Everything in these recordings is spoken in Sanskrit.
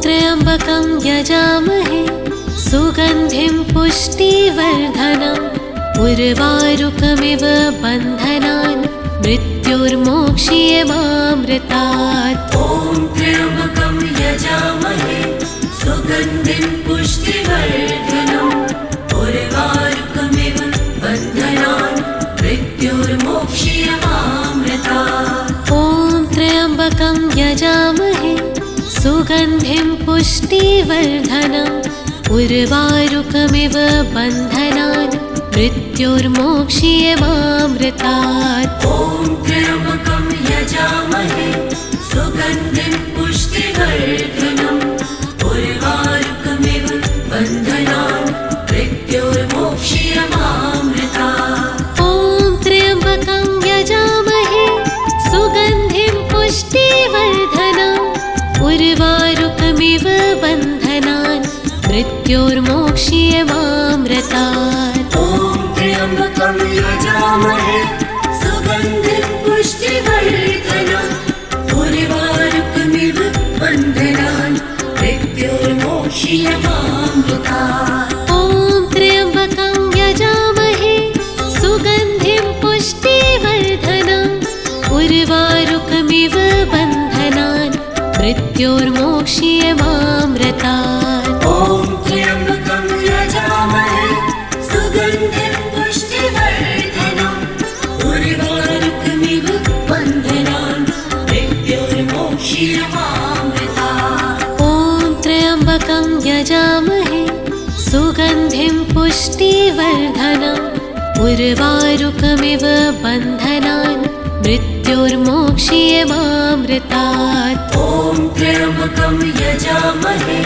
त्र्यम्बकं यजामहे सुगन्धिं पुष्टिवर्धनम् उर्वारुकमिव बन्धनान् मृत्युर्मोक्ष्यमामृतात्। ॐ त्र्यम्बकं यजामहे सुगन्धिं पुष्टिवर्धनम् उर्वारुकमिव बन्धनान् मृत्युर्मोक्ष्यमामृतात्। ॐ त्र्यम्बकं यजामहे सुगन्धिं पुष्टिवर्धनम् उर्वारुकमिव बन्धनान् मृत्युर्मोक्ष्यमामृतात्। ॐ त्र्यम्बकं यजामहे सुगन्धिं पुष्टिवर्धनम् उर्वारुकमिव बन्धनान् मृत्युर्मोक्ष्यमामृतात्। ॐ त्र्यम्बकं यजामहे सुगन्धिं पुष्टिवर्धनम् उर्वारुकमिव बन्धनान् मृत्युर्मोक्ष्यमामृतात्। ॐ त्र्यम्बकं यजामहे सुगन्धिं पुष्टिवर्धनम् उर्वारुकमिव बन्धनान् मृत्युर्मोक्ष्यमामृतात्। ॐ त्र्यम्बकं यजामहे सुगन्धिं पुष्टिवर्धनम् उर्वारुकमिव बन्धनान् मृत्युर्मोक्ष्यमामृतात्। ॐ त्र्यम्बकं यजामहे सुगन्धिं पुष्टिवर्धनम् उर्वारुकमिव बन्धनान् मृत्युर्मोक्ष्यमामृतात्। ॐ त्र्यम्बकं यजामहे सुगन्धिं पुष्टिवर्धनम् उर्वारुकमिव बन्धनान् मृत्युर्मोक्ष्यमामृतात्। ॐ त्र्यम्बकं यजामहे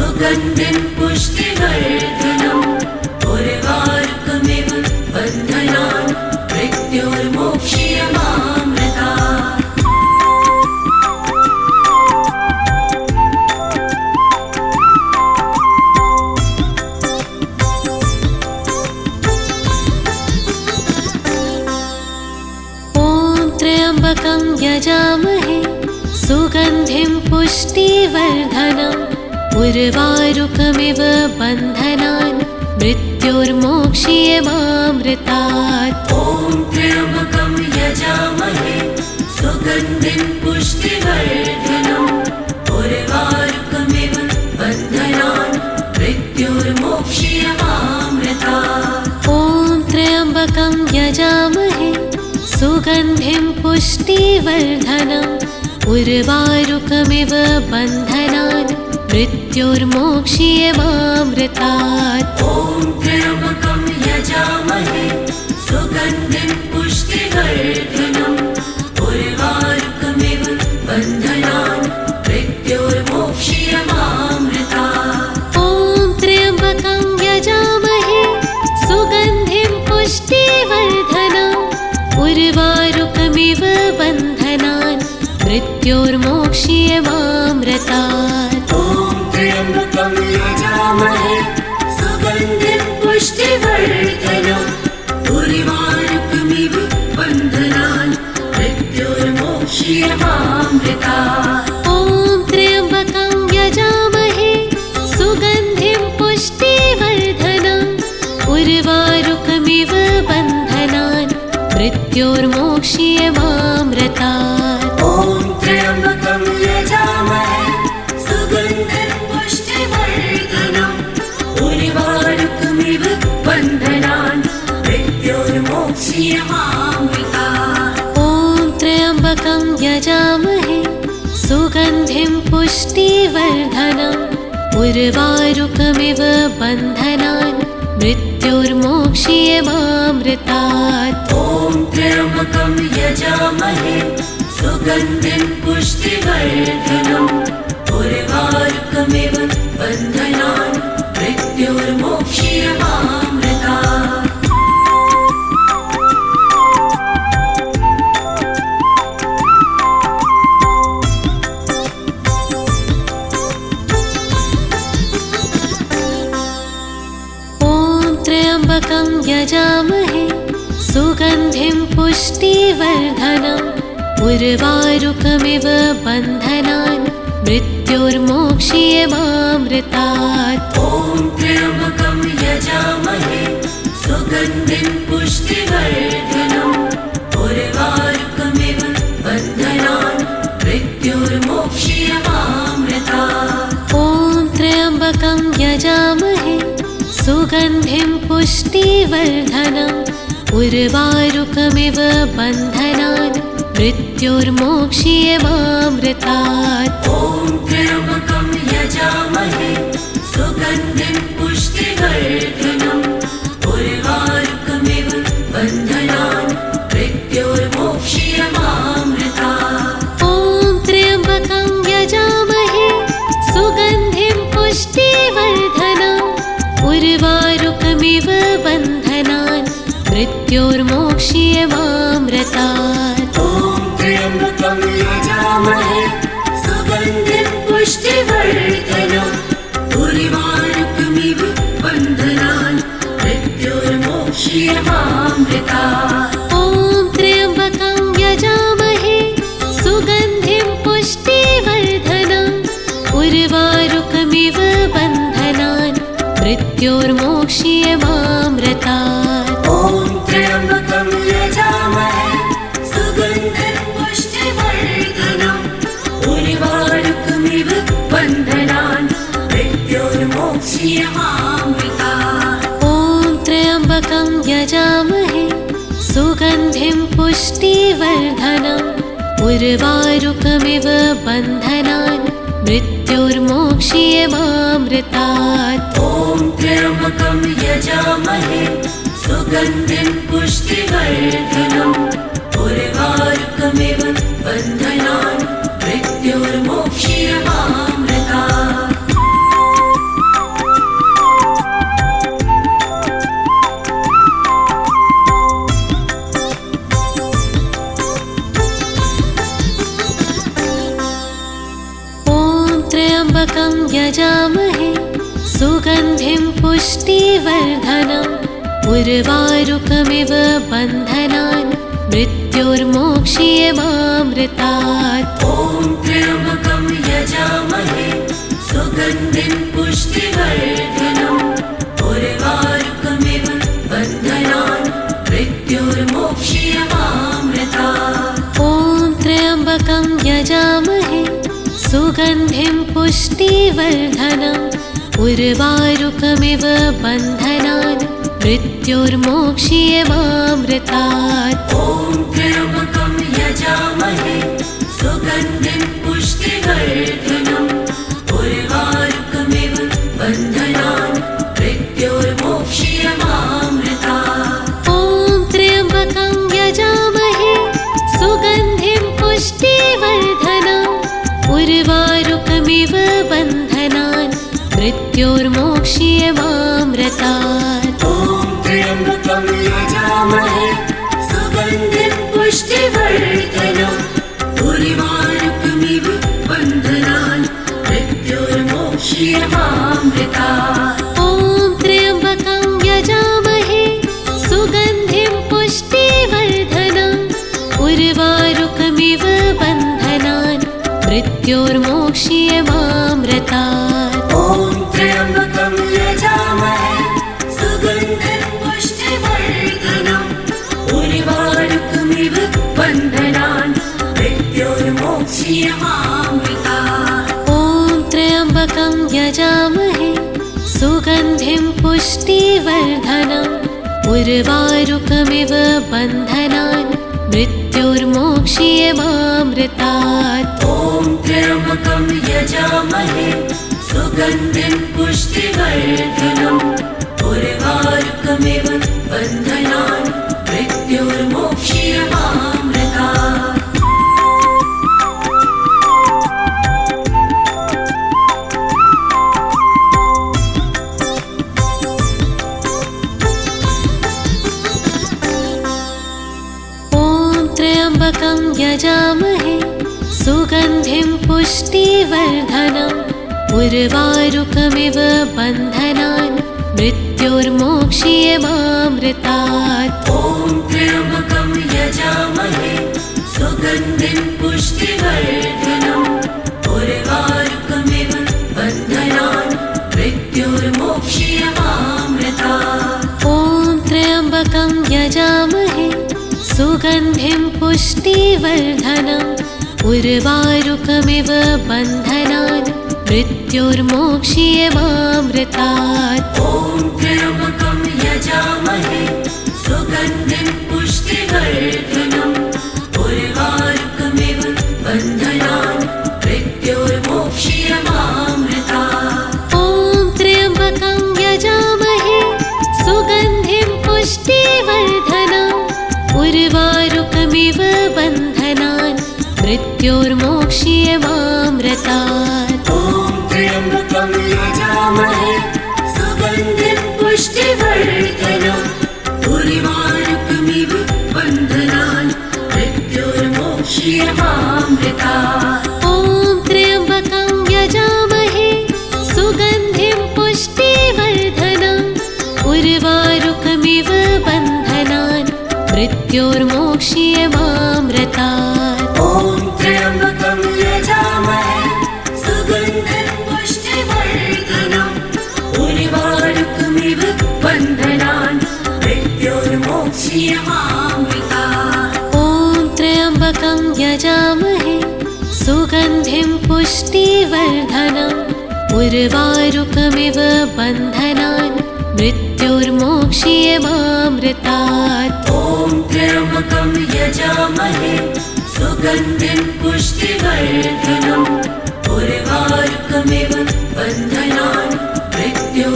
सुगन्धिं पुष्टिवर्धनम् उर्वारुकमिव बन्धनान् मृत्युर्मोक्ष्यमामृतात्। ॐ त्र्यम्बकं यजामहे सुगन्धिं पुष्टिवर्धनम् उर्वारुकमिव बन्धनान् मृत्युर्मोक्ष्यमामृतात्। ॐ त्र्यम्बकं यजामहे सुगन्धिं पुष्टिवर्धनम् उर्वारुकमिव बन्धनान् मृत्युर्मोक्ष्यमामृतात्। ॐ त्र्यम्बकं यजामहे सुगन्धिं पुष्टिवर्धनम् उर्वारुकमिव बन्धनान् मृत्युर्मोक्ष्यमामृतात्। ॐ त्र्यम्बकं यजामहे सुगन्धिं पुष्टिवर्धनम् उर्वारुकमिव बन्धनान् मृत्युर्मोक्ष्यमामृतात्। ॐ त्र्यम्बकं यजामहे सुगन्धिं पुष्टिवर्धनम् उर्वारुकमिव बन्धनान् मृत्युर्मोक्ष्यमामृतात्। ॐ त्र्यम्बकं यजामहे सुगन्धिं पुष्टिवर्धनम् उर्वारुकमिव बन्धनान् मृत्युर्मोक्ष्यमामृतात्। ॐ त्र्यम्बकं यजामहे सुगन्धिं पुष्टिवर्धनम् उर्वारुकमिव बन्धनान् मृत्युर्मोक्ष्यमामृतात्। ॐ त्र्यम्बकं यजामहे सुगन्धिं पुष्टिवर्धनम् उर्वारुकमिव बन्धनान् मृत्युर्मोक्ष्यमामृतात्। ॐ त्र्यम्बकं यजामहे सुगन्धिं पुष्टिवर्धनम् उर्वारुकमिव बन्धनान् मृत्युर्मोक्ष्यमामृतात्। ॐ त्र्यम्बकं यजामहे सुगन्धिं पुष्टिवर्धनम् उर्वारुकमिव बन्धनान् मृत्युर्मोक्ष्यमामृतात्। त्र्यम्बकं यजामहे सुगन्धिं पुष्टिवर्धनम् उर्वारुकमिव बन्धनान् मृत्युर्मोक्ष्यमामृतात्। मृत्योर्मोक्ष्यमामृतात्। ॐ त्र्यम्बकं यजामहे सुगन्धिं पुष्टिवर्धनम् उर्वारुकमिव बन्धनान् मृत्योर्मोक्ष्यमामृतात्। ॐ त्र्यम्बकं यजामहे सुगन्धिं पुष्टिवर्धनम् उर्वारुकमिव बन्धनान् मृत्योर्मोक्ष्यमामृतात्। ॐ त्र्यम्बकं यजामहे सुगन्धिं पुष्टिवर्धनम् उर्वारुकमिव बन्धनान् मृत्योर्मोक्ष्यमामृतात्। ॐ त्र्यम्बकं यजामहे सुगन्धिं पुष्टिवर्धनम् उर्वारुकमिव बन्धनान् मृत्योर्मोक्ष्यमामृतात्। ॐ त्र्यम्बकं यजामहे सुगन्धिं पुष्टिवर्धनम् उर्वारुकमिव बन्धनान् मृत्योर्मोक्ष्यमामृतात्। ॐ त्र्यम्बकं यजामहे सुगन्धिं पुष्टिवर्धनम् उर्वारुकमिव बन्धनान् मृत्योर्मोक्ष्यमामृतात्। ॐ त्र्यम्बकं यजामहे सुगन्धिं पुष्टिवर्धनम् उर्वारुकमिव बन्धनान् मृत्योर्मोक्ष्यमामृतात्। ॐ त्र्यम्बकं यजामहे सुगन्धिं पुष्टिवर्धनम् उर्वारुकमिव बन्धनान् मृत्योर्मोक्ष्यमामृतात्। ॐ त्र्यम्बकं यजामहे सुगन्धिं पुष्टिवर्धनम् उर्वारुकमिव बन्धनान् मृत्योर्मोक्ष्यमामृतात्। ॐ त्र्यम्बकं यजामहे सुगन्धिं पुष्टिवर्धनम् उर्वारुकमिव बन्धनान् मृत्योर्मोक्ष्यमामृतात्। ॐ त्र्यम्बकं यजामहे सुगन्धिं पुष्टिवर्धनम् उर्वारुकमिव बन्धनान् मृत्योर्मोक्ष्यमामृतात्। ॐ त्र्यम्बकं यजामहे सुगन्धिं पुष्टिवर्धनम् उर्वारुकमिव बन्धनान् मृत्योर्मोक्ष्यमामृतात्। ॐ त्र्यम्बकं यजामहे सुगन्धिं पुष्टिवर्धनम् उर्वारुकमिव बन्धनान् मृत्योर्मोक्ष्यमामृतात्। ॐ त्र्यम्बकं यजामहे सुगन्धिं पुष्टिवर्धनम् उर्वारुकमिव बन्धनान् मृत्योर्मोक्ष्यमामृतात्। ॐ त्र्यम्बकं यजामहे सुगन्धिं पुष्टिवर्धनम् उर्वारुकमिव बन्धनान् मृत्योर्मोक्ष्यमामृतात्। ॐ त्र्यम्बकं यजामहे सुगन्धिं पुष्टिवर्धनम् उर्वारुकमिव बन्धनान् मृत्योर्मोक्ष्यमामृतात्। ॐ त्र्यम्बकं यजामहे सुगन्धिं पुष्टिवर्धनम् उर्वारुकमिव बन्धनान् मृत्योर्मोक्ष्यमामृतात्। ॐ त्र्यम्बकं यजामहे सुगन्धिं पुष्टिवर्धनम् उर्वारुकमिव बन्धनान् मृत्योर्मोक्ष्यमामृतात्। ॐ त्र्यम्बकं यजामहे सुगन्धिं पुष्टिवर्धनम् उर्वारुकमिव बन्धनान् मृत्योर्मोक्ष्यमामृतात्। त्र्यम्बकं यजामहे सुगन्धिं पुष्टिवर्धनम् उर्वारुकमिव बन्धनान् मृत्योर्मोक्ष्यमामृतात्। ॐ त्र्यम्बकं यजामहे सुगन्धिं पुष्टिवर्धनम् उर्वारुकमिव सुगन्धिं पुष्टिवर्धनम् उर्वारुकमिव बन्धनान् मृत्योर्मोक्ष्यमामृतात्। ॐ त्र्यम्बकं यजामहे सुगन्धिं पुष्टिवर्धनम् उर्वारुकमिव बन्धनान् मृत्योर्मोक्ष्यमामृतात्। ॐ त्र्यम्बकं यजामहे सुगन्धिं पुष्टिवर्धनम् उर्वारुकमिव बन्धनान् मृत्योर्मोक्ष्यमामृतात्। ॐ त्र्यम्बकं यजामहे सुगन्धिं पुष्टिवर्धनम् उर्वारुकमिव बन्धनान् मृत्योर्मोक्ष्यमामृतात्। ॐ त्र्यम्बकं यजामहे सुगन्धिं पुष्टिवर्धनम् उर्वारुकमिव बन्धनान् मृत्योर्मोक्ष्यमामृतात्। ॐ त्र्यम्बकं यजामहे सुगन्धिं पुष्टिवर्धनम् उर्वारुकमिव बन्धनान् मृत्योर्मोक्ष्यमामृतात्। ॐ त्र्यम्बकं यजामहे सुगन्धिं पुष्टिवर्धनम् उर्वारुकमिव बन्धनान् मृत्योर्मोक्ष्यमामृतात्। ॐ त्र्यम्बकं यजामहे सुगन्धिं पुष्टिवर्धनम् उर्वारुकमिव बन्धनान् मृत्योर्मोक्ष्यमामृतात्।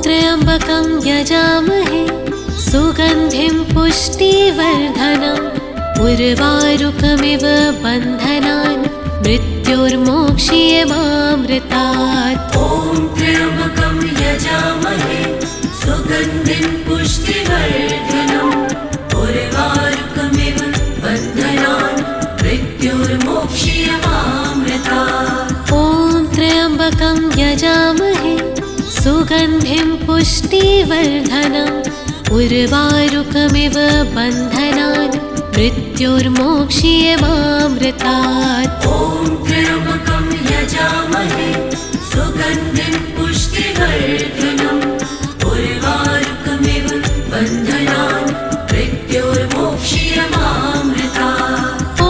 त्र्यम्बकं यजामहे सुगन्धिं पुष्टिवर्धनम् उर्वारुकमिव बन्धनान् मृत्योर्मोक्ष्यमामृतात्। ॐ त्र्यम्बकं यजामहे सुगन्धिं पुष्टिवर्धनम् उर्वारुकमिव बन्धनान् मृत्योर्मोक्ष्यमामृतात्। ॐ त्र्यम्बकं यजामहे सुगन्धिं पुष्टिवर्धनम् उर्वारुकमिव बन्धनान् मृत्योर्मोक्ष्यमामृतात्। ॐ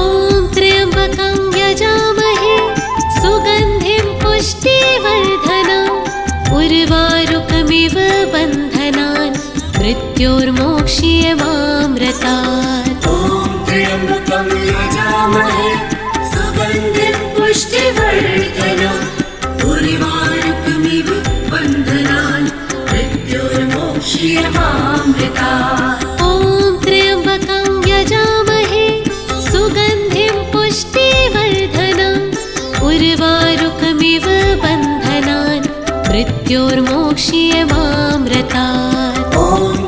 त्र्यम्बकं यजामहे सुगन्धिं पुष्टिवर्धनम् उर्वारुकमिव बन्धनान् मृत्योर्मोक्ष्यमामृतात्। ॐ त्र्यम्बकं यजामहे सुगन्धिं पुष्टिवर्धनम् उर्वारुकमिव बन्धनान् मृत्योर्मोक्ष्यमामृतात्। ॐ त्र्यम्बकं यजामहे सुगन्धिं पुष्टिवर्धनम् उर्वारुकमिव बन्धनान् मृत्योर्मोक्ष्यमामृतात्। ॐ त्र्यम्बकं यजामहे सुगन्धिं पुष्टिवर्धनम् उर्वारुकमिव बन्धनान् मृत्योर्मोक्ष्यमामृतात्। ॐ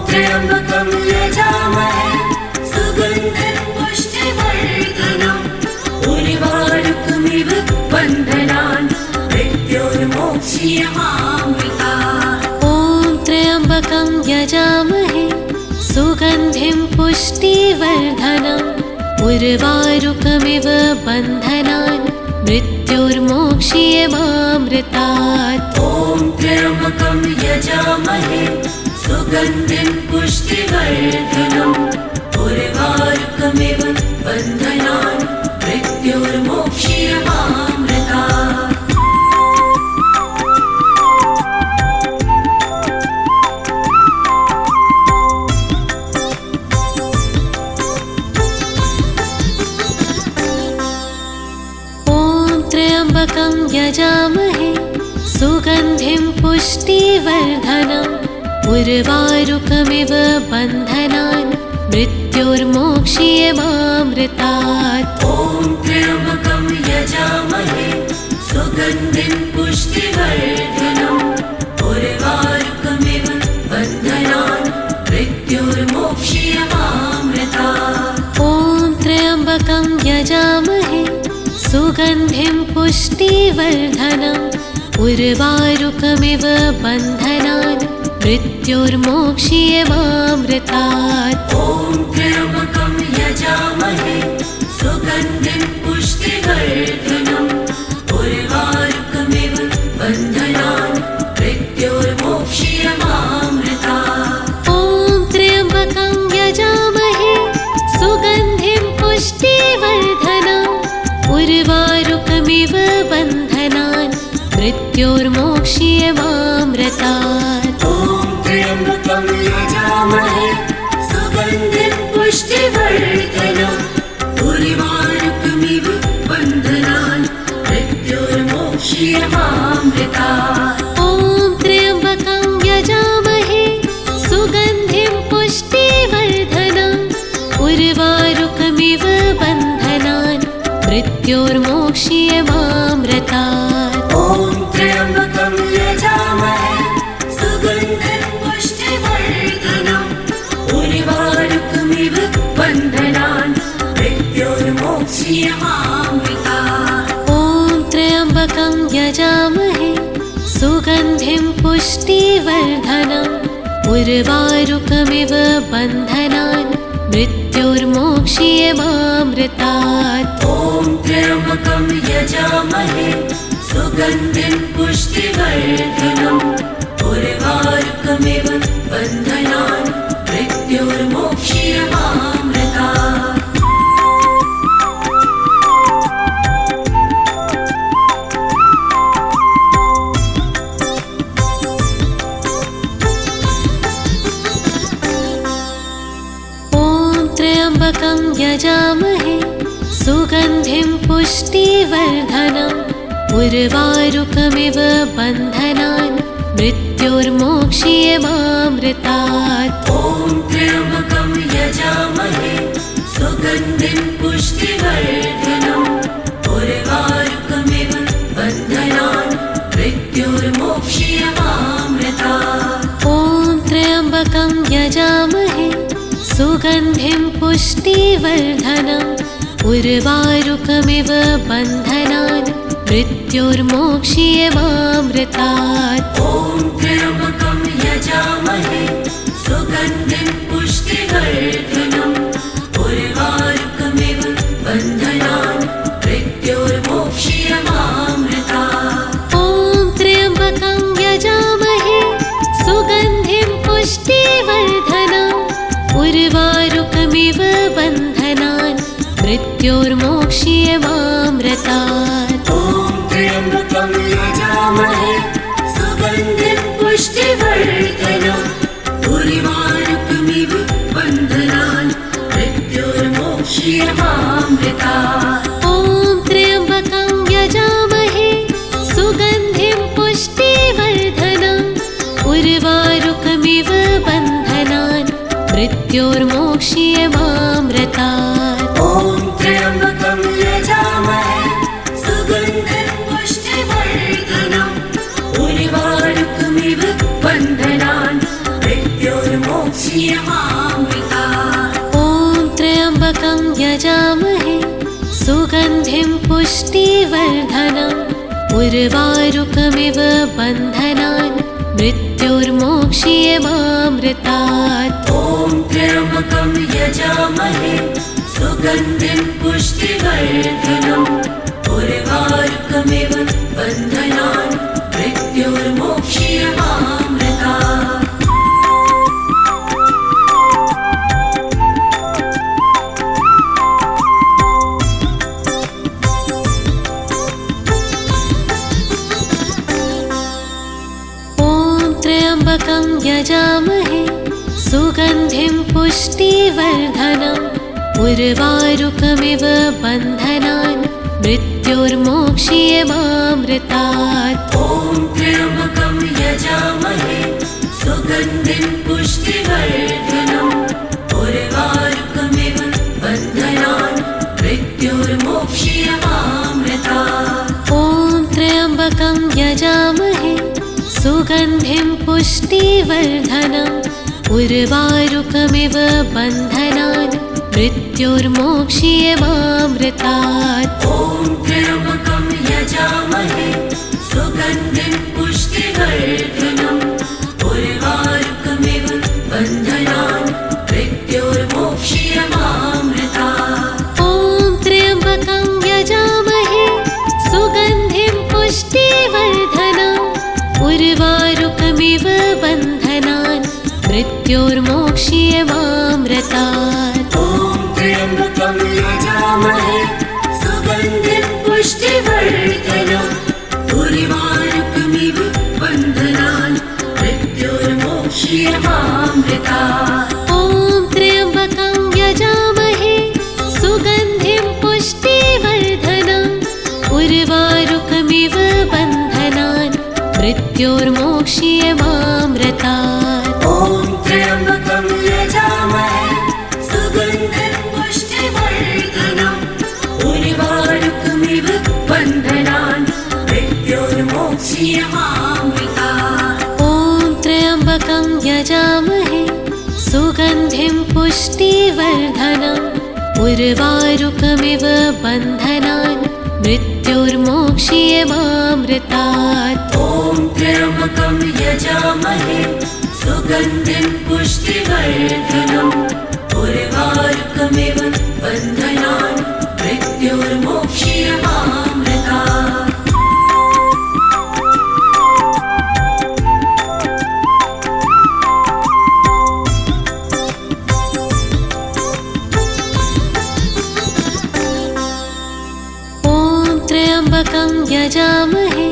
त्र्यम्बकं यजामहे सुगन्धिं पुष्टिवर्धनम् उर्वारुकमिव बन्धनान् मृत्योर्मोक्ष्यमामृतात्। ॐ त्र्यम्बकं यजामहे सुगन्धिं पुष्टिवर्धनम् उर्वारुकमिव बन्धनान् मृत्योर्मोक्ष्यमामृतात्। ॐ त्र्यम्बकं यजामहे सुगन्धिं पुष्टिवर्धनम् उर्वारुकमिव बन्धनान् मृत्योर्मोक्ष्यमामृतात्। त्र्यम्बकं यजामहे सुगन्धिं पुष्टिवर्धनम् उर्वारुकमिव बन्धनान् मृत्योर्मोक्ष्यमामृतात्। ॐ त्र्यम्बकं यजामहे सुगन्धिं पुष्टिवर्धनम् उर्वारुकमिव बन्धनान् मृत्योर्मोक्ष्यमामृतात्। ॐ त्र्यम्बकं यजामहे सुगन्धिं पुष्टिवर्धनम् उर्वारुकमिव बन्धनान् मृत्योर्मोक्ष्यमामृतात्। ॐ त्र्यम्बकं यजामहे सुगन्धिं पुष्टिवर्धनम् उर्वारुकमिव बन्धनान् मृत्योर्मोक्ष्यमामृतात्। ॐ त्र्यम्बकं यजामहे सुगन्धिं पुष्टिवर्धनम् उर्वारुकमिव बन्धनान् मृत्योर्मोक्ष्यमामृतात्। ॐ त्र्यम्बकं यजामहे सुगन्धिं पुष्टिवर्धनम् उर्वारुकमिव बन्धनान् मृत्योर्मोक्ष्यमामृतात्। ॐ त्र्यम्बकं यजामहे सुगन्धिं पुष्टिवर्धनम् उर्वारुकमिव बन्धनान् मृत्योर्मोक्ष्यमामृतात्। ॐ त्र्यम्बकं यजामहे सुगन्धिं पुष्टिवर्धनम् उर्वारुकमिव बन्धनान् मृत्योर्मोक्ष्यमामृतात्। ॐ त्र्यम्बकं यजामहे सुगन्धिं पुष्टिवर्धनम् उर्वारुकमिव बन्धनान् मृत्योर्मोक्ष्यमामृतात्। ॐ त्र्यम्बकं यजामहे सुगन्धिं पुष्टिवर्धनम् उर्वारुकमिव बन्धनान् मृत्योर्मोक्ष्यमामृतात्। त्र्यम्बकं यजामहे सुगन्धिं पुष्टिवर्धनम् उर्वारुकमिव बन्धनान् मृत्योर्मोक्ष्यमामृतात्। ॐ त्र्यम्बकं यजामहे सुगन्धिं पुष्टिवर्धनम् उर्वारुकमिव बन्धनान् मृत्योर्मोक्ष्यमामृतात्। ॐ त्र्यम्बकं यजामहे सुगन्धिं पुष्टिवर्धनम् उर्वारुकमिव बन्धनान् मृत्योर्मोक्ष्यमामृतात्। ॐ त्र्यम्बकं यजामहे सुगन्धिं पुष्टिवर्धनम् उर्वारुकमिव बन्धनान् मृत्योर्मोक्ष्यमामृतात्। ॐ त्र्यम्बकं यजामहे सुगन्धिं पुष्टिवर्धनम् उर्वारुकमिव बन्धनान् मृत्योर्मोक्ष्यमामृतात्। ॐ त्र्यम्बकं यजामहे सुगन्धिं पुष्टिवर्धनम् उर्वारुकमिव बन्धनान् मृत्योर्मोक्ष्यमामृतात्। ॐ त्र्यम्बकं यजामहे सुगन्धिं पुष्टिवर्धनम् उर्वारुकमिव बन्धनान् मृत्योर्मोक्ष्यमामृतात्। ॐ त्र्यम्बकं यजामहे सुगन्धिं पुष्टिवर्धनम् उर्वारुकमिव बन्धनान् मृत्योर्मोक्ष्यमामृतात्। ॐ त्र्यम्बकं यजामहे सुगन्धिं पुष्टिवर्धनम् उर्वारुकमिव बन्धनान् मृत्योर्मोक्ष्यमामृतात्। ॐ त्र्यम्बकं यजामहे सुगन्धिं पुष्टिवर्धनम् उर्वारुकमिव बन्धनान् मृत्योर्मोक्ष्यमामृतात्। त्र्यम्बकं यजामहे सुगन्धिं पुष्टिवर्धनम् उर्वारुकमिव बन्धनान् मृत्योर्मोक्ष्यमामृतात्। ॐ त्र्यम्बकं यजामहे सुगन्धिं पुष्टिवर्धनम् उर्वारुकमिव बन्धनान् मृत्योर्मोक्ष्यमामृतात्। ॐ त्र्यम्बकं यजामहे सुगन्धिं पुष्टिवर्धनम् उर्वारुकमिव बन्धनान् मृत्योर्मोक्ष्यमामृतात्। ॐ त्र्यम्बकं यजामहे सुगन्धिं पुष्टिवर्धनम् उर्वारुकमिव मृत्योर्मोक्ष्यमामृतात्। ॐ त्र्यम्बकं यजामहे सुगन्धिं पुष्टिवर्धनम् उर्वारुकमिव बन्धनान् मृत्योर्मोक्ष्यमामृतात्। ॐ त्र्यम्बकं यजामहे सुगन्धिं पुष्टिवर्धनम् उर्वारुकमिव बन्धनान् मृत्योर्मोक्ष्यमामृतात्। ॐ त्र्यम्बकं यजामहे सुगन्धिं पुष्टिवर्धनम् उर्वारुकमिव बन्धनान् मृत्योर्मोक्ष्यमामृतात्। ॐ त्र्यम्बकं यजामहे सुगन्धिं पुष्टिवर्धनम् उर्वारुकमिव बन्धनान् मृत्योर्मोक्ष्यमामृतात्। ॐ त्र्यम्बकं यजामहे सुगन्धिं पुष्टिवर्धनम् उर्वारुकमिव बन्धनान् मृत्योर्मोक्ष्यमामृतात्। त्र्यम्बकं यजामहे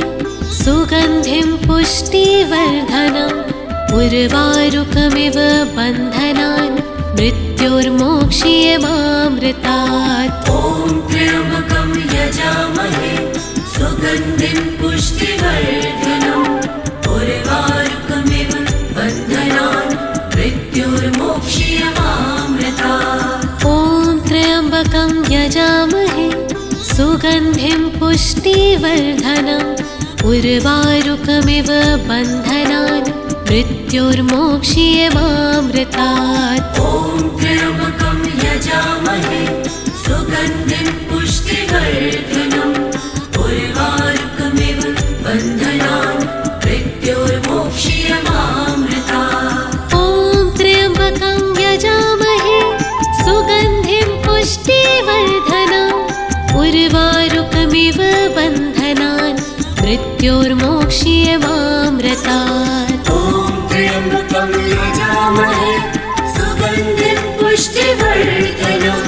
सुगन्धिं पुष्टिवर्धनम् उर्वारुकमिव बन्धनान् मृत्योर्मोक्ष्यमामृतात्। ॐ त्र्यम्बकं यजामहे सुगन्धिं पुष्टिवर्धनम् उर्वारुकमिव बन्धनान् मृत्योर्मोक्ष्यमामृतात्। ॐ त्र्यम्बकं यजामहे सुगन्धिं पुष्टिवर्धनम् उर्वारुकमिव बन्धनान् मृत्योर्मोक्ष्यमामृतात्। ॐ त्र्यम्बकं यजामहे सुगन्धिं पुष्टिवर्धनम् उर्वारुकमिव बन्धनान् मृत्योर्मोक्ष्यमामृतात्। ॐ त्र्यम्बकं यजामहे सुगन्धिं पुष्टिवर्धनम् उर्वारुकमिव बन्धनान् मृत्योर्मोक्ष्यमामृतात्। ॐ त्र्यम्बकं यजामहे सुगन्धिं पुष्टिवर्धनम्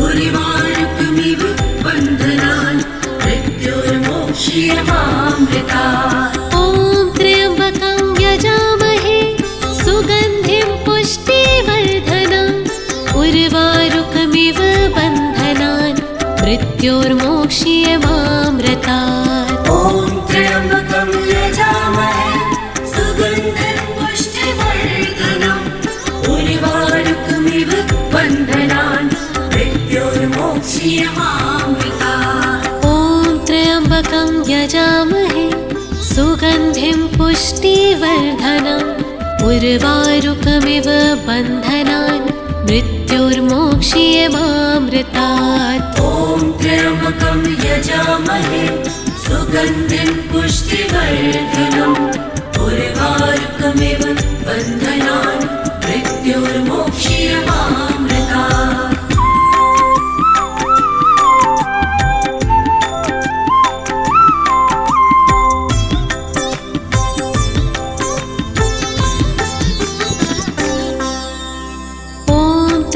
उर्वारुकमिव बन्धनान् मृत्योर्मोक्ष्यमामृतात्। ॐ त्र्यम्बकं यजामहे सुगन्धिं पुष्टिवर्धनम् उर्वारुकमिव बन्धनान् मृत्योर्मोक्ष्यमामृतात्। ॐ त्र्यम्बकं यजामहे सुगन्धिं पुष्टिवर्धनम् उर्वारुकमिव बन्धनान् मृत्योर्मोक्ष्यमामृतात्। ॐ त्र्यम्बकं यजामहे सुगन्धिं पुष्टिवर्धनम् उर्वारुकमिव बन्धनान् मृत्योर्मोक्ष्यमामृतात्। ॐ त्र्यम्बकं यजामहे सुगन्धिं पुष्टिवर्धनम् उर्वारुकमिव बन्धनान् मृत्योर्मोक्ष्यमामृतात्।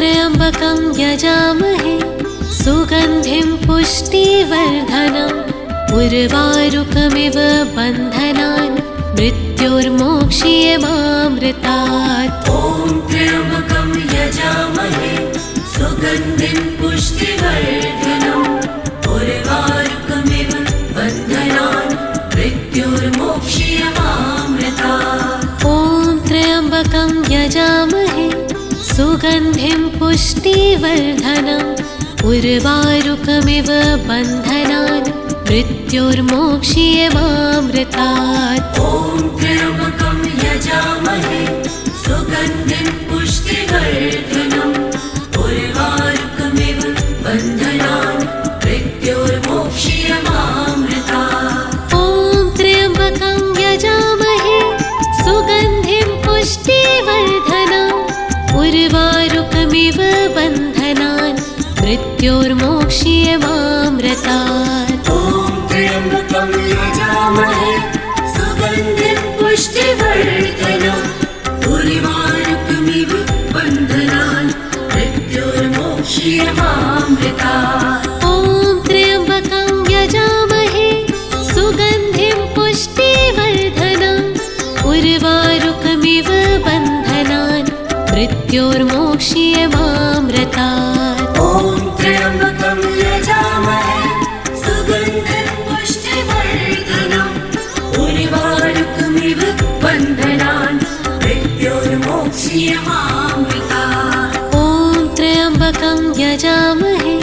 त्र्यम्बकं यजामहे सुगन्धिं पुष्टिवर्धनम् उर्वारुकमिव बन्धनान् मृत्योर्मोक्ष्यमामृतात्। ॐ त्र्यम्बकं यजामहे सुगन्धिं पुष्टिवर्धनम् उर्वारुकमिव बन्धनान् मृत्योर्मोक्ष्यमामृतात्। ॐ त्र्यम्बकं यजामहे सुगन्धिं पुष्टिवर्धनम् उर्वारुकमिव बन्धनान् मृत्योर्मोक्ष्यमामृतात्। ॐ त्र्यम्बकं यजामहे सुगन्धिं पुष्टिवर्धनम् उर्वारुकमिव बन्धनान् मृत्योर्मोक्ष्यमामृतात्। ॐ त्र्यम्बकं यजामहे सुगन्धिं पुष्टिवर्धनम् उर्वारुकमिव बन्धनान् मृत्योर्मोक्ष्यमामृतात्। ॐ त्र्यम्बकं यजामहे सुगन्धिं पुष्टिवर्धनम् उर्वारुकमिव मृत्योर्मोक्ष्यमामृतात्। ॐ त्र्यम्बकं यजामहे सुगन्धिं पुष्टिवर्धनम् उर्वारुकमिव बन्धनान् मृत्योर्मोक्ष्यमामृतात्। ॐ त्र्यम्बकं यजामहे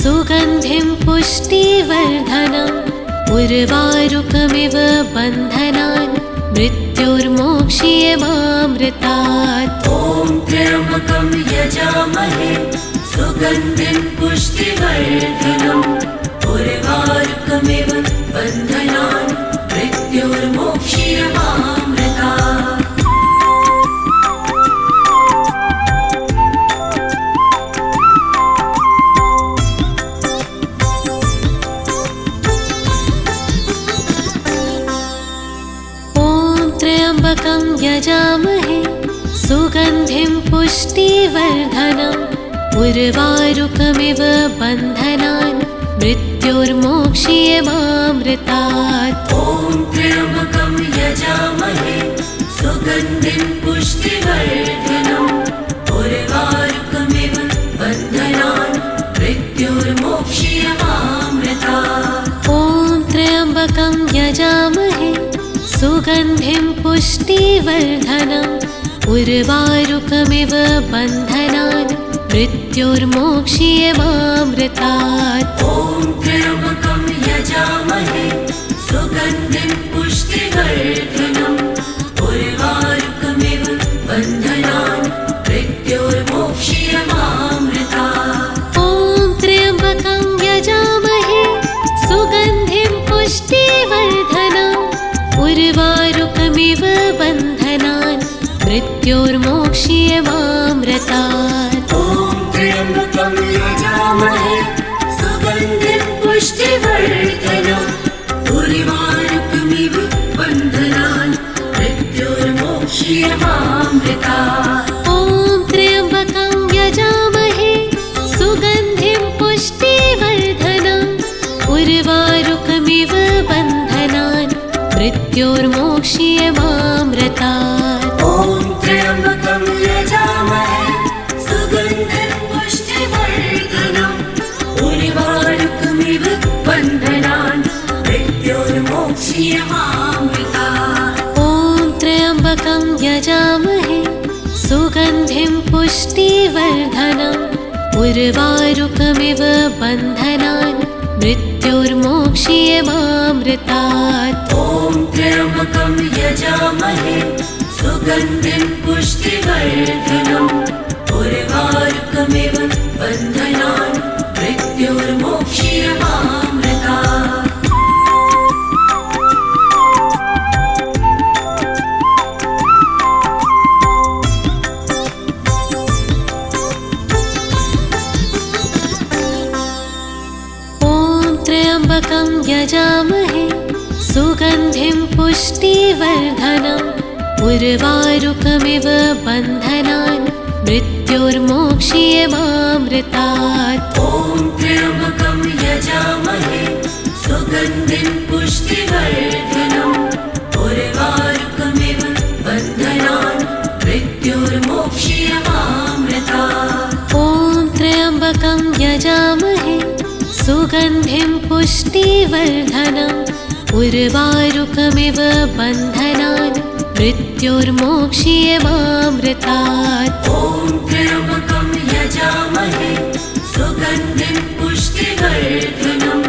सुगन्धिं पुष्टिवर्धनम् उर्वारुकमिव बन्धनान् मृत्योर्मोक्ष्यमामृतात्। ॐ त्र्यम्बकं यजामहे सुगन्धिं पुष्टिवर्धनम् उर्वारुकमिव बन्धनान् मृत्योर्मोक्ष्यमामृतात्। त्र्यम्बकं यजामहे सुगन्धिं पुष्टिवर्धनम् उर्वारुकमिव बन्धनान् मृत्योर्मोक्ष्यमामृतात्। ॐ त्र्यम्बकं यजामहे सुगन्धिं पुष्टिवर्धनम् उर्वारुकमिव बन्धनान् मृत्योर्मोक्ष्यमामृतात्। ॐ त्र्यम्बकं यजामहे सुगन्धिं पुष्टिवर्धनम् उर्वारुकमिव बन्धनान् मृत्योर्मोक्ष्यमामृतात्। ॐ त्र्यम्बकं यजामहे सुगन्धिं पुष्टिवर्धनम् उर्वारुकमिव बन्धनान् मृत्योर्मोक्ष्यमामृतात्। ॐ त्र्यम्बकं यजामहे सुगन्धिं पुष्टिवर्धनम् उर्वारुकमिव बन्धनान् मृत्योर्मोक्ष्यमामृतात्। ॐ त्र्यम्बकं यजामहे सुगन्धिं पुष्टिवर्धनम् उर्वारुकमिव बन्धनान् मृत्योर्मोक्ष्यमामृतात्। ॐ त्र्यम्बकं यजामहे सुगन्धिं पुष्टिवर्धनम् उर्वारुकमिव बन्धनान् मृत्योर्मोक्ष्यमामृतात्। ॐ त्र्यम्बकं यजामहे सुगन्धिं पुष्टिवर्धनम् उर्वारुकमिव बन्धनान् मृत्योर्मोक्ष्यमामृतात्। ॐ त्र्यम्बकं यजामहे सुगन्धिं पुष्टिवर्धनम् उर्वारुकमिव बन्धनान् मृत्योर्मोक्ष्यमामृतात्। ॐ त्र्यम्बकं यजामहे सुगन्धिं पुष्टिवर्धनम् उर्वारुकमिव बन्धनान् मृत्योर्मोक्ष्यमामृतात्। त्र्यम्बकं यजामहे सुगन्धिं पुष्टिवर्धनम् उर्वारुकमिव बन्धनान् मृत्योर्मोक्ष्यमामृतात्। ॐ त्र्यम्बकं यजामहे सुगन्धिं पुष्टिवर्धनम् उर्वारुकमिव बन्धनान् मृत्योर्मोक्ष्यमामृतात्। ॐ त्र्यम्बकं यजामहे सुगन्धिं पुष्टिवर्धनम् उर्वारुकमिव बन्धनान् मृत्योर्मोक्ष्यमामृतात्। ॐ त्र्यम्बकं यजामहे सुगन्धिं पुष्टिवर्धनम्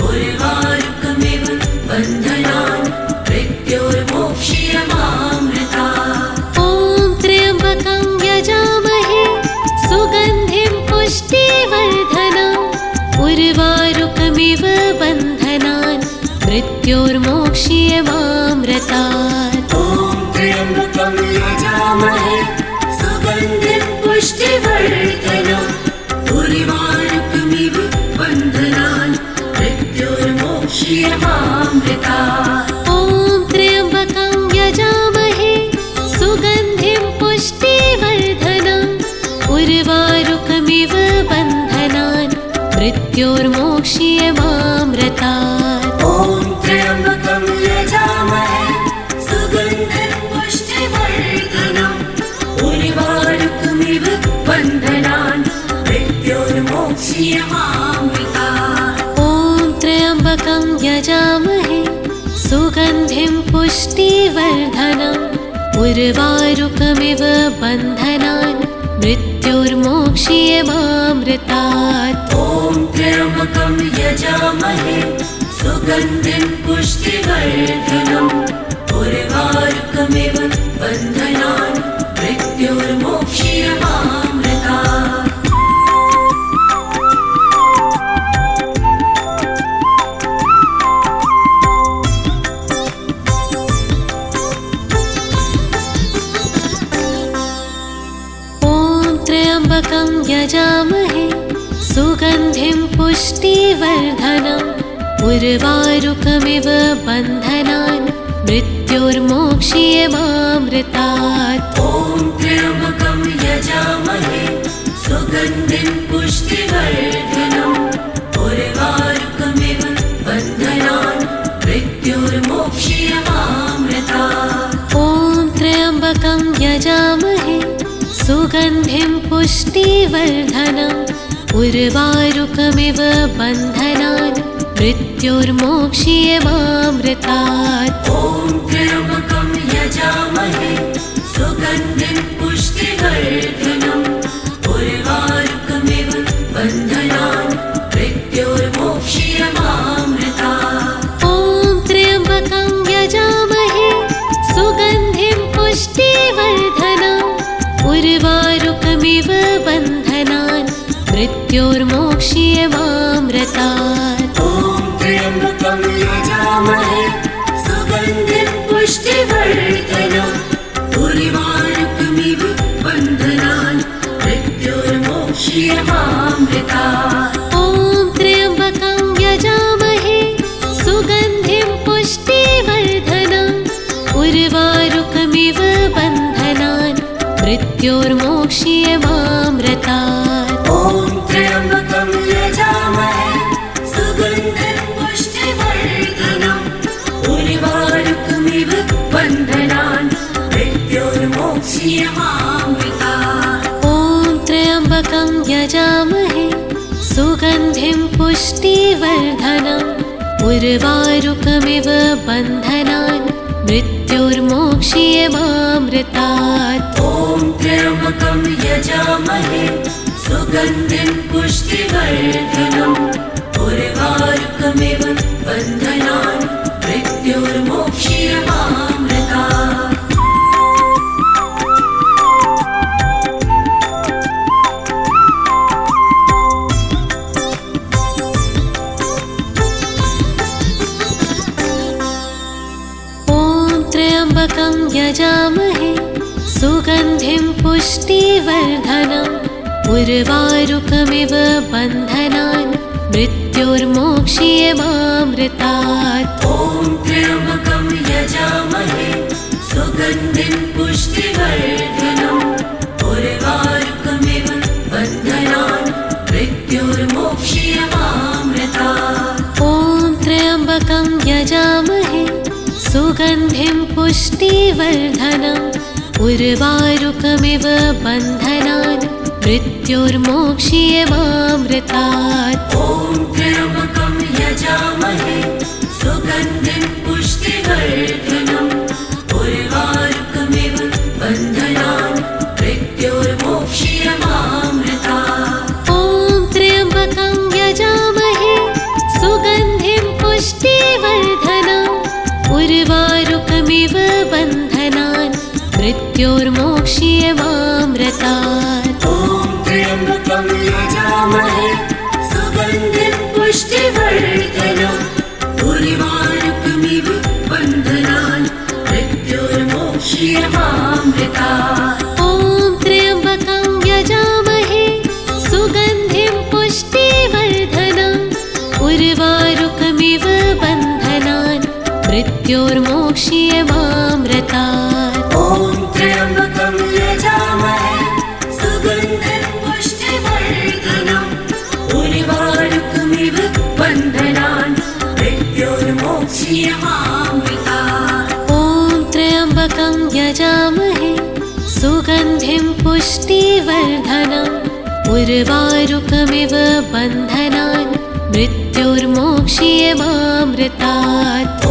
उर्वारुकमिव बन्धनान् मृत्योर्मोक्ष्यमामृतात्। ॐ त्र्यम्बकं यजामहे सुगन्धिं पुष्टिवर्धनम् उर्वारुकमिव बन्धनान् मृत्योर्मोक्ष्यमामृतात्। ॐ त्र्यम्बकं यजामहे सुगन्धिं पुष्टिवर्धनम् उर्वारुकमिव बन्धनान् मृत्योर्मोक्ष्यमामृतात्। ॐ त्र्यम्बकं यजामहे सुगन्धिं पुष्टिवर्धनम् उर्वारुकमिव बन्धनान् मृत्योर्मोक्ष्यमामृतात्। ॐ त्र्यम्बकं यजामहे सुगन्धिं पुष्टिवर्धनम् उर्वारुकमिव सुगन्धिं पुष्टिवर्धनम् उर्वारुकमिव बन्धनान् मृत्युर्मोक्ष्यमामृतात्। ॐ त्र्यम्बकं यजामहे सुगन्धिं पुष्टिवर्धनम् उर्वारुकमिव बन्धनान् मृत्युर्मोक्ष्यमामृतात्। त्र्यम्बकं यजामहे सुगन्धिं पुष्टिवर्धनम् उर्वारुकमिव बन्धनान् मृत्युर्मोक्ष्यमामृतात्। ॐ त्र्यम्बकं यजामहे सुगन्धिं पुष्टिवर्धनम् उर्वारुकमिव बन्धनान् मृत्युर्मोक्ष्यमामृतात्। ॐ त्र्यम्बकं यजामहे सुगन्धिं पुष्टिवर्धनम् उर्वारुकमिव बन्धनान् मृत्युर्मोक्ष्यमामृतात्। ॐ त्र्यम्बकं यजामहे सुगन्धिं पुष्टिवर्धनम् उर्वारुकमिव बन्धनान् मृत्युर्मोक्ष्यमामृतात्। ॐ त्र्यम्बकं यजामहे सुगन्धिं पुष्टिवर्धनम् उर्वारुकमिव बन्धनान् मृत्युर्मोक्ष्यमामृतात्। ॐ त्र्यम्बकं यजामहे सुगन्धिं पुष्टिवर्धनम् उर्वारुकमिव बन्धनान् मृत्युर्मोक्ष्यमामृतात्। ॐ त्र्यम्बकं यजामहे सुगन्धिं पुष्टिवर्धनम् उर्वारुकमिव बन्धनान् मृत्युर्मोक्ष्यमामृतात्। ॐ त्र्यम्बकं यजामहे सुगन्धिं पुष्टिवर्धनम् उर्वारुकमिव बन्धनान् मृत्युर्मोक्ष्यमामृतात्। ॐ त्र्यम्बकं यजामहे सुगन्धिं पुष्टिवर्धनम् उर्वारुकमिव बन्धनान् मृत्युर्मोक्ष्यमामृतात्। ॐ त्र्यम्बकं यजामहे सुगन्धिं पुष्टिवर्धनम् उर्वारुकमिव बन्धनान् मृत्युर्मोक्ष्यमामृतात्। त्र्यम्बकं यजामहे सुगन्धिं पुष्टिवर्धनम् उर्वारुकमिव बन्धनान् मृत्युर्मोक्ष्यमामृतात्। ॐ त्र्यम्बकं यजामहे सुगन्धिं पुष्टिवर्धनम् उर्वारुकमिव बन्धनान् मृत्युर्मोक्ष्यमामृतात्। ॐ त्र्यम्बकं यजामहे सुगन्धिं पुष्टिवर्धनम् उर्वारुकमिव बन्धनान् मृत्युर्मोक्ष्यमामृतात्। ॐ त्र्यम्बकं यजामहे सुगन्धिं पुष्टिवर्धनम् उर्वारुकमिव बन्धनान् मृत्युर्मोक्ष्यमामृतात्। ॐ त्र्यम्बकं यजामहे सुगन्धिं पुष्टिवर्धनम् उर्वारुकमिव बन्धनान् मृत्युर्मोक्ष्यमामृतात्। ॐ त्र्यम्बकं यजामहे सुगन्धिं पुष्टिवर्धनम् उर्वारुकमिव बन्धनान् मृत्युर्मोक्ष्यमामृतात्। ॐ त्र्यम्बकं यजामहे सुगन्धिं पुष्टिवर्धनम् उर्वारुकमिव बन्धनान् मृत्युर्मोक्ष्यमामृतात्। ॐ त्र्यम्बकं यजामहे सुगन्धिं पुष्टिवर्धनम् उर्वारुकमिव बन्धनान् मृत्युर्मोक्ष्यमामृतात्। ॐ त्र्यम्बकं यजामहे सुगन्धिं पुष्टिवर्धनम् उर्वारुकमिव बन्धनान् मृत्युर्मोक्ष्यमामृतात्। ॐ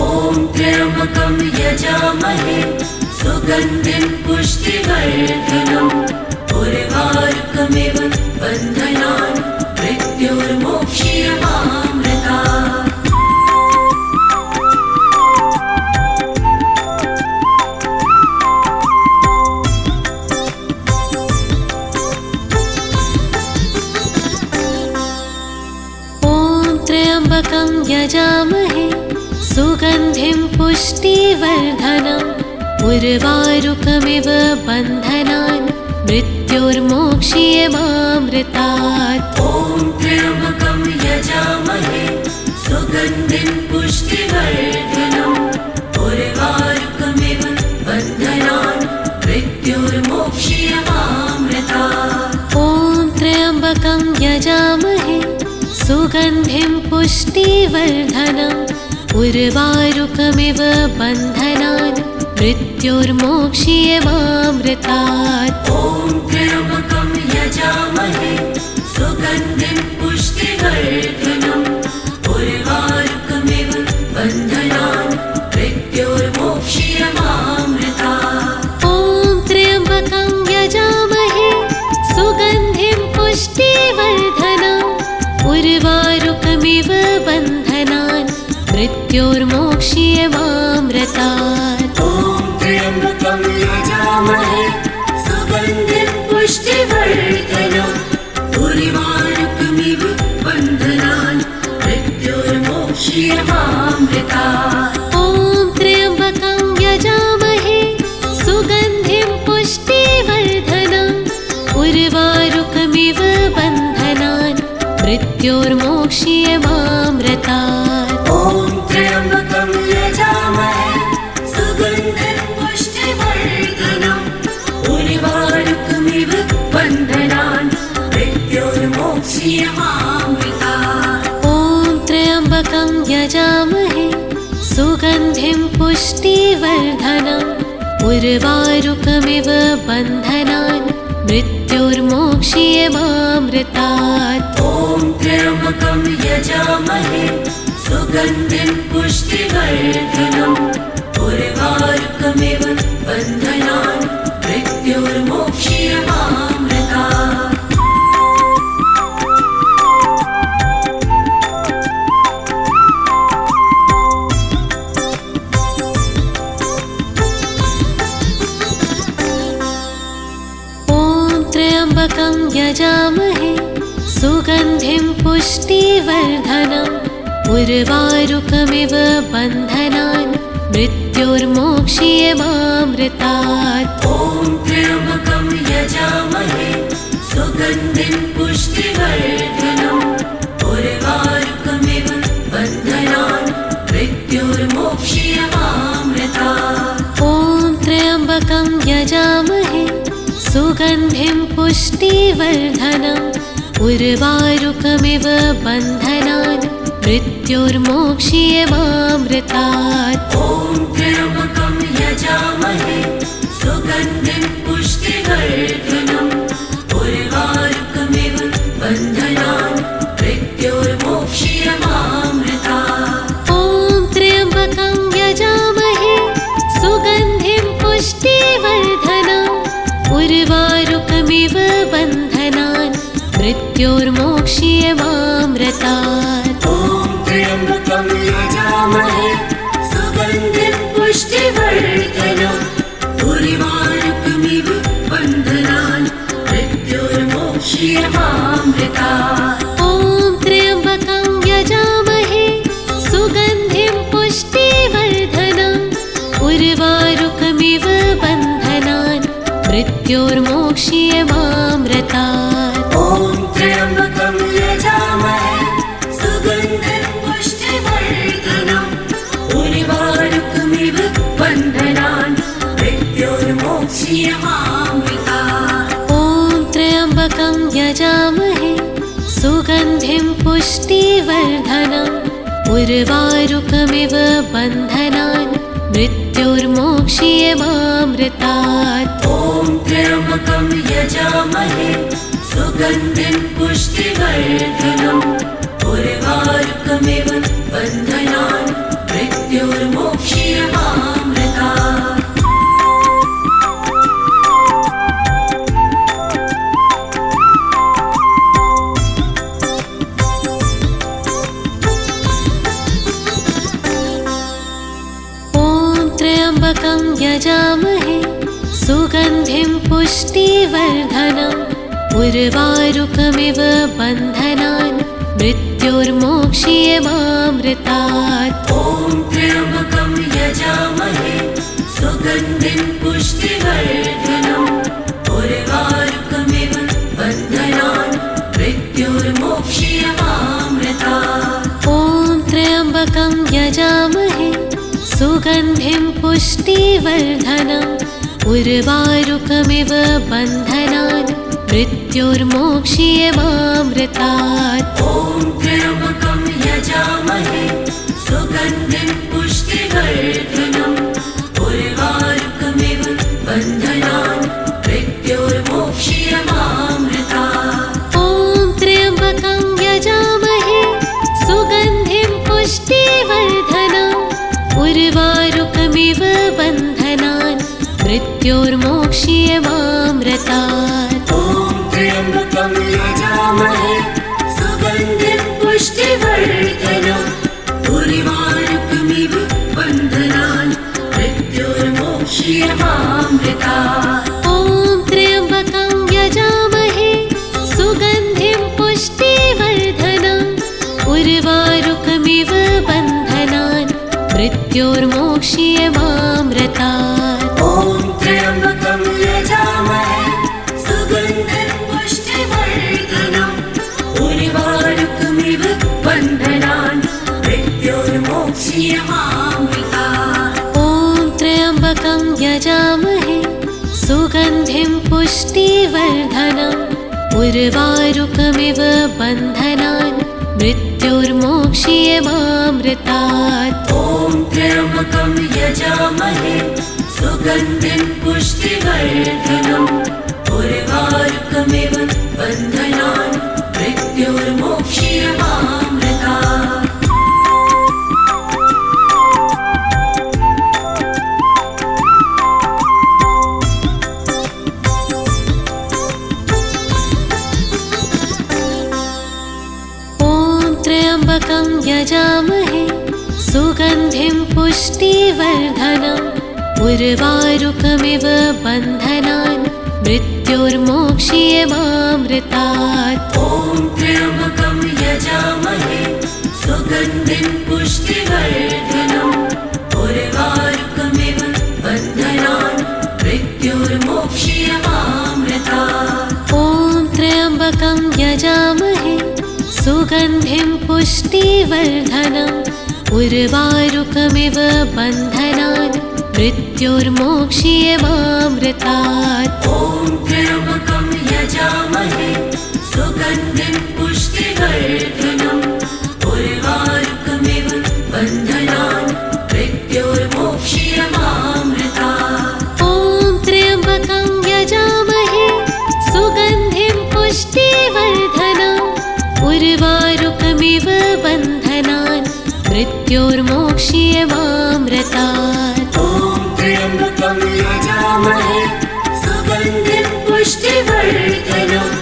त्र्यम्बकं यजामहे सुगन्धिं पुष्टिवर्धनम् उर्वारुकमिव बन्धनान् मृत्योर्मोक्ष्यमामृतात्। त्र्यम्बकं यजामहे सुगन्धिं पुष्टिवर्धनम् उर्वारुकमिव बन्धनान् मृत्योर्मोक्ष्यमामृतात्। ॐ त्र्यम्बकं यजामहे सुगन्धिं पुष्टिवर्धनम् उर्वारुकमिव बन्धनान् मृत्योर्मोक्ष्यमामृतात्। ॐ त्र्यम्बकं यजामहे सुगन्धिं पुष्टिवर्धनम् उर्वारुकमिव बन्धनान् मृत्योर्मोक्ष्यमामृतात्। ॐ त्र्यम्बकं यजामहे सुगन्धिं पुष्टिवर्धनम् उर्वारुकमिव बन्धनान् मृत्योर्मोक्ष्यमामृतात्। ॐ त्र्यम्बकं यजामहे सुगन्धिं पुष्टिवर्धनम् उर्वारुकमिव बन्धनान् मृत्योर्मोक्ष्यमामृतात्। ॐ त्र्यम्बकं यजामहे सुगन्धिं पुष्टिवर्धनम् उर्वारुकमिव बन्धनान् मृत्योर्मोक्ष्यमामृतात्। ॐ त्र्यम्बकं यजामहे सुगन्धिं पुष्टिवर्धनम् उर्वारुकमिव बन्धनान् मृत्योर्मोक्ष्यमामृतात्। ॐ त्र्यम्बकं यजामहे सुगन्धिं पुष्टिवर्धनम् उर्वारुकमिव बन्धनान् मृत्योर्मोक्ष्यमामृतात्। ॐ त्र्यम्बकं यजामहे सुगन्धिं पुष्टिवर्धनम् उर्वारुकमिव बन्धनान् मृत्योर्मोक्ष्यमामृतात्। ॐ त्र्यम्बकं यजामहे सुगन्धिं पुष्टिवर्धनम् उर्वारुकमिव बन्धनान् मृत्योर्मोक्ष्यमामृतात्। त्र्यम्बकं यजामहे सुगन्धिं पुष्टिवर्धनम् उर्वारुकमिव बन्धनान् मृत्योर्मोक्ष्यमामृतात्। ॐ त्र्यम्बकं यजामहे सुगन्धिं पुष्टिवर्धनम् उर्वारुकमिव बन्धनान् मृत्योर्मोक्ष्यमामृतात्। ॐ त्र्यम्बकं यजामहे सुगन्धिं पुष्टिवर्धनम् उर्वारुकमिव बन्धनान् मृत्योर्मोक्ष्यमामृतात्। ॐ त्र्यम्बकं यजामहे सुगन्धिं पुष्टिवर्धनम् उर्वारुकमिव बन्धनान् मृत्योर्मोक्ष्यमामृतात्। ॐ त्र्यम्बकं यजामहे सुगन्धिं पुष्टिवर्धनम् उर्वारुकमिव बन्धनान् मृत्योर्मोक्ष्यमामृतात्। ॐ त्र्यम्बकं यजामहे सुगन्धिं पुष्टिवर्धनम् उर्वारुकमिव बन्धनान् मृत्योर्मोक्ष्यमामृतात्। ॐ त्र्यम्बकं यजामहे सुगन्धिं पुष्टिवर्धनम् उर्वारुकमिव बन्धनान् मृत्योर्मोक्ष्यमामृतात्। ॐ त्र्यम्बकं यजामहे सुगन्धिं पुष्टिवर्धनम् उर्वारुकमिव बन्धनान् मृत्योर्मोक्ष्यमामृतात्। ॐ त्र्यम्बकं यजामहे सुगन्धिं पुष्टिवर्धनम् उर्वारुकमिव बन्धनान् मृत्योर्मोक्ष्यमामृतात्। ॐ त्र्यम्बकं यजामहे सुगन्धिं पुष्टिवर्धनम् उर्वारुकमिव बन्धनान् मृत्योर्मोक्ष्यमामृतात्। मृत्युर्मोक्षीयमामृतात्। त्र्यम्बकं यजामहे सुगन्धिं पुष्टिवर्धनम् उर्वारुकमिव बन्धनान् मृत्युर्मोक्षीयमामृतात्। ॐ त्र्यम्बकं यजामहे सुगन्धिं पुष्टिवर्धनम् उर्वारुकमिव बन्धनान् मृत्युर्मोक्षीयमामृतात्। ॐ त्र्यम्बकं यजामहे सुगन्धिं पुष्टिवर्धनम् उर्वारुकमिव बन्धनान् मृत्युर्मोक्षीयमामृतात्। ॐ त्र्यम्बकं यजामहे सुगन्धिं पुष्टिवर्धनम् उर्वारुकमिव बन्धनान् मृत्युर्मोक्षीयमामृतात्। ॐ त्र्यम्बकं यजामहे सुगन्धिं पुष्टिवर्धनम् उर्वारुकमिव बन्धनान् मृत्युर्मोक्षीयमामृतात्। ॐ त्र्यम्बकं यजामहे सुगन्धिं पुष्टिवर्धनम् उर्वारुकमिव बन्धनान् मृत्युर्मोक्षीयमामृतात्। ॐ त्र्यम्बकं यजामहे सुगन्धिं पुष्टिवर्धनम् उर्वारुकमिव बन्धनान् मृत्युर्मोक्षीयमामृतात्। ॐ त्र्यम्बकं यजामहे सुगन्धिं पुष्टिवर्धनम् उर्वारुकमिव बन्धनान् मृत्युर्मोक्षीयमामृतात्। ॐ त्र्यम्बकं यजामहे सुगन्धिं पुष्टिवर्धनम् उर्वारुकमिव बन्धनान् मृत्युर्मोक्षीयमामृतात्। ॐ त्र्यम्बकं यजामहे सुगन्धिं पुष्टिवर्धनम् उर्वारुकमिव बन्धनान् मृत्युर्मोक्षीयमामृतात्। त्र्यम्बकं यजामहे सुगन्धिं पुष्टिवर्धनम् उर्वारुकमिव बन्धनान् मृत्युर्मोक्षीयमामृतात्। ॐ त्र्यम्बकं यजामहे सुगन्धिं पुष्टिवर्धनम् उर्वारुकमिव बन्धनान् मृत्युर्मोक्षीयमामृतात्। ॐ त्र्यम्बकं यजामहे सुगन्धिं पुष्टिवर्धनम् उर्वारुकमिव बन्धनान् मृत्युर्मोक्षीयमामृतात्। ॐ त्र्यम्बकं यजामहे सुगन्धिं पुष्टिवर्धनम् उर्वारुकमिव बन्धनान् मृत्युर्मोक्षीयमामृतात्। ॐ त्र्यम्बकं यजामहे सुगन्धिं पुष्टिवर्धनम् उर्वारुकमिव बन्धनान् मृत्युर्मोक्षीयमामृतात्। ॐ त्र्यम्बकं यजामहे सुगन्धिं पुष्टिवर्धनम्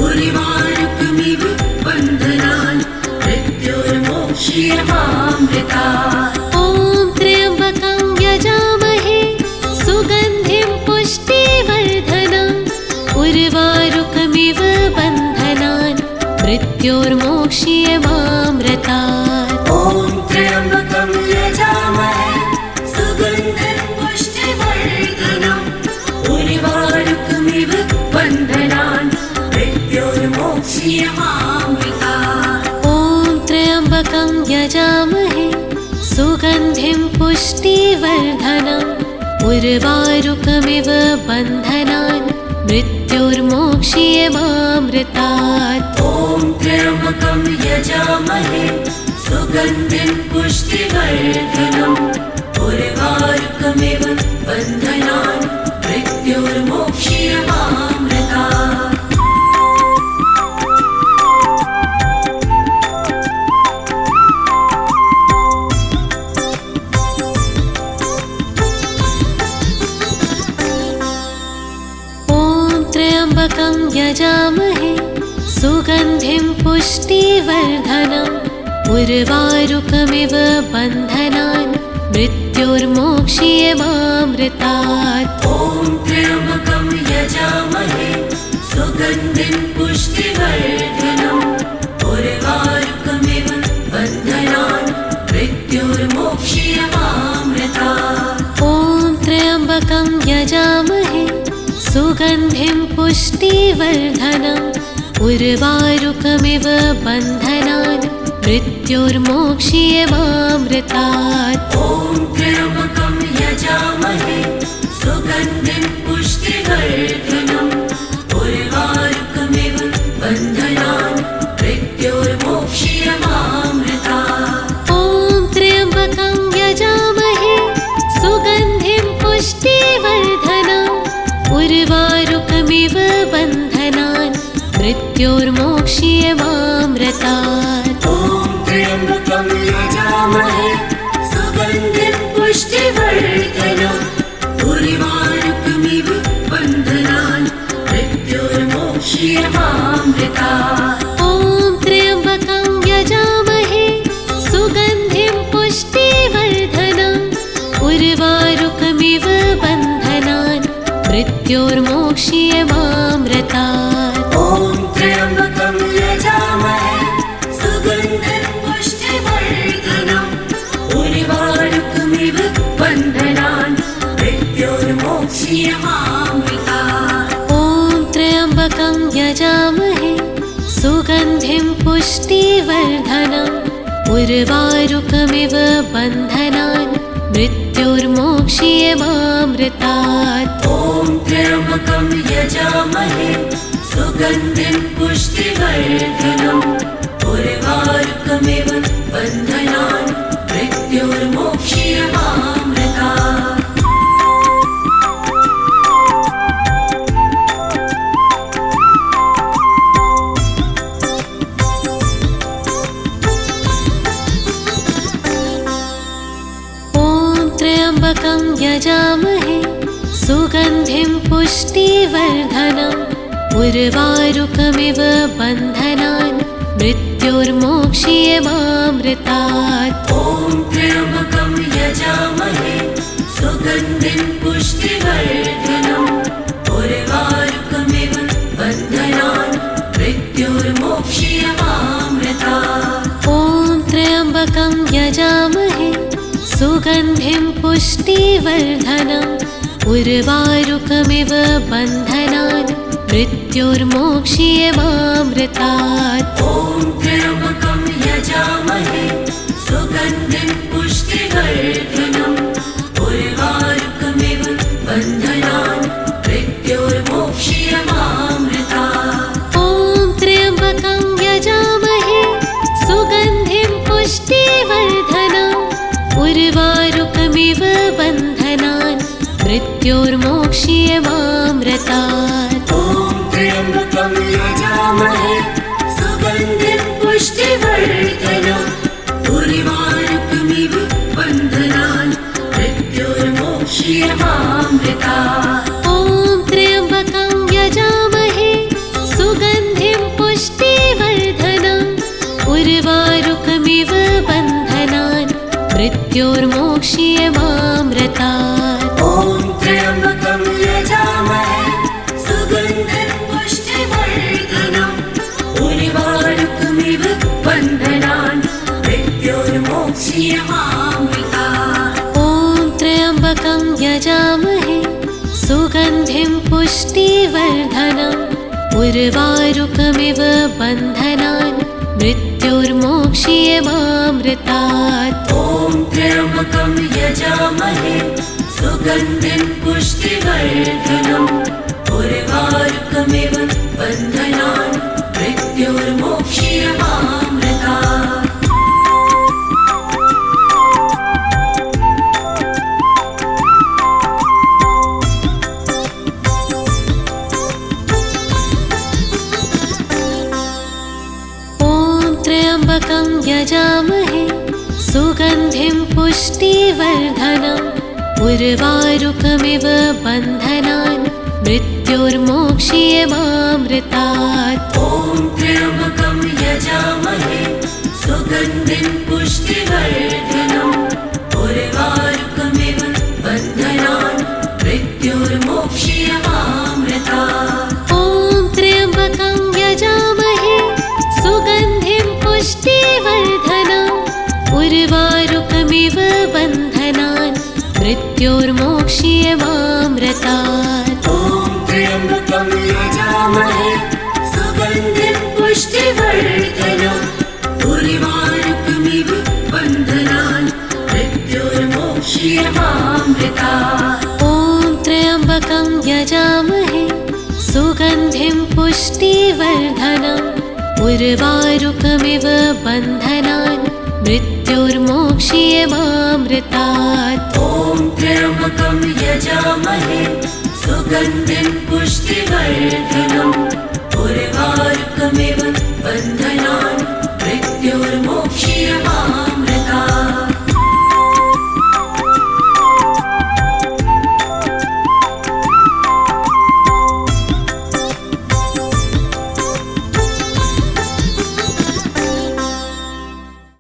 उर्वारुकमिव बन्धनान् मृत्युर्मोक्षीयमामृतात्। ॐ त्र्यम्बकं यजामहे सुगन्धिं पुष्टिवर्धनम् उर्वारुकमिव बन्धनान् मृत्युर्मोक्षीयमामृतात्। ॐ त्र्यम्बकं यजामहे सुगन्धिं पुष्टिवर्धनम् उर्वारुकमिव बन्धनान् मृत्युर्मोक्षीयमामृतात्। ॐ त्र्यम्बकं यजामहे सुगन्धिं पुष्टिवर्धनम् उर्वारुकमिव बन्धनान् मृत्युर्मोक्षीयमामृतात्। ॐ त्र्यम्बकं यजामहे सुगन्धिं पुष्टिवर्धनम् उर्वारुकमिव बन्धनान् मृत्युर्मोक्षीयमामृतात्। त्र्यम्बकं यजामहे सुगन्धिं पुष्टिवर्धनम् उर्वारुकमिव बन्धनान् मृत्योर्मोक्ष्यमामृतात्। ॐ त्र्यम्बकं यजामहे सुगन्धिं पुष्टिवर्धनम् उर्वारुकमिव बन्धनान् मृत्योर्मोक्ष्यमामृतात्। ॐ त्र्यम्बकं यजामहे सुगन्धिं पुष्टिवर्धनम् उर्वारुकमिव बन्धनान् मृत्योर्मोक्ष्यमामृतात्। ॐ त्र्यम्बकं यजामहे सुगन्धिं पुष्टिवर्धनम् उर्वारुकमिव बन्धनान् मृत्योर्मोक्ष्यमामृतात्। ॐ त्र्यम्बकं यजामहे सुगन्धिं पुष्टिवर्धनम् उर्वारुकमिव बन्धनान् मृत्योर्मोक्ष्यमामृतात्। ॐ त्र्यम्बकं यजामहे सुगन्धिं पुष्टिवर्धनम् उर्वारुकमिव बन्धनान् मृत्योर्मोक्ष्यमामृतात्। ॐ त्र्यम्बकं यजामहे सुगन्धिं पुष्टिवर्धनम् उर्वारुकमिव बन्धनान् मृत्योर्मोक्ष्यमामृतात्। ॐ त्र्यम्बकं यजामहे सुगन्धिं पुष्टिवर्धनम् उर्वारुकमिव बन्धनान् मृत्योर्मोक्ष्यमामृतात्। ॐ त्र्यम्बकं यजामहे सुगन्धिं पुष्टिवर्धनम् उर्वारुकमिव बन्धनान् मृत्योर्मोक्ष्यमामृतात्। ॐ त्र्यम्बकं यजामहे सुगन्धिं पुष्टिवर्धनम् उर्वारुकमिव बन्धनान् मृत्योर्मोक्ष्यमामृतात्। त्र्यम्बकं यजामहे सुगन्धिं पुष्टिवर्धनम् उर्वारुकमिव बन्धनान् मृत्योर्मोक्ष्यमामृतात्। ॐ त्र्यम्बकं यजामहे सुगन्धिं पुष्टिवर्धनम् उर्वारुकमिव बन्धनान् मृत्योर्मोक्ष्यमामृतात्। ॐ त्र्यम्बकं यजामहे सुगन्धिं पुष्टिवर्धनम् उर्वारुकमिव बन्धनान् मृत्योर्मोक्ष्यमामृतात्। ॐ त्र्यम्बकं यजामहे सुगन्धिं पुष्टिवर्धनम् उर्वारुकमिव बन्धनान् मृत्योर्मोक्ष्यमामृतात्। ॐ त्र्यम्बकं यजामहे सुगन्धिं पुष्टिवर्धनम् उर्वारुकमिव बन्धनान् मृत्योर्मोक्ष्यमामृतात्। ॐ त्र्यम्बकं यजामहे सुगन्धिं पुष्टिवर्धनम् उर्वारुकमिव बन्धनान् मृत्योर्मोक्ष्यमामृतात्। ॐ त्र्यम्बकं यजामहे सुगन्धिं पुष्टिवर्धनम् उर्वारुकमिव बन्धनान् मृत्योर्मोक्ष्यमामृतात्। ॐ त्र्यम्बकं यजामहे सुगन्धिं पुष्टिवर्धनम् उर्वारुकमिव बन्धनान् मृत्योर्मोक्ष्यमामृतात्। ॐ त्र्यम्बकं यजामहे सुगन्धिं पुष्टिवर्धनम् उर्वारुकमिव बन्धनान् मृत्योर्मोक्ष्यमामृतात्। ॐ त्र्यम्बकं यजामहे सुगन्धिं पुष्टिवर्धनम् उर्वारुकमिव बन्धनान् मृत्योर्मोक्ष्यमामृतात्। त्र्यम्बकं यजामहे सुगन्धिं पुष्टिवर्धनम् उर्वारुकमिव बन्धनान् मृत्योर्मोक्ष्यमामृतात्। ॐ त्र्यम्बकं यजामहे सुगन्धिं पुष्टिवर्धनम् उर्वारुकमिव बन्धनान् मृत्योर्मोक्ष्यमामृतात्। ॐ त्र्यम्बकं यजामहे सुगन्धिं पुष्टिवर्धनम् उर्वारुकमिव बन्धनान् मृत्योर्मोक्ष्यमामृतात्। ॐ त्र्यम्बकं यजामहे सुगन्धिं पुष्टिवर्धनम् उर्वारुकमिव बन्धनान् मृत्योर्मोक्ष्यमामृतात्। ॐ त्र्यम्बकं यजामहे सुगन्धिं पुष्टिवर्धनम् उर्वारुकमिव बन्धनान् मृत्योर्मोक्ष्यमामृतात्। ॐ त्र्यम्बकं यजामहे सुगन्धिं पुष्टिवर्धनम् उर्वारुकमिव बन्धनान् मृत्योर्मोक्ष्यमामृतात्।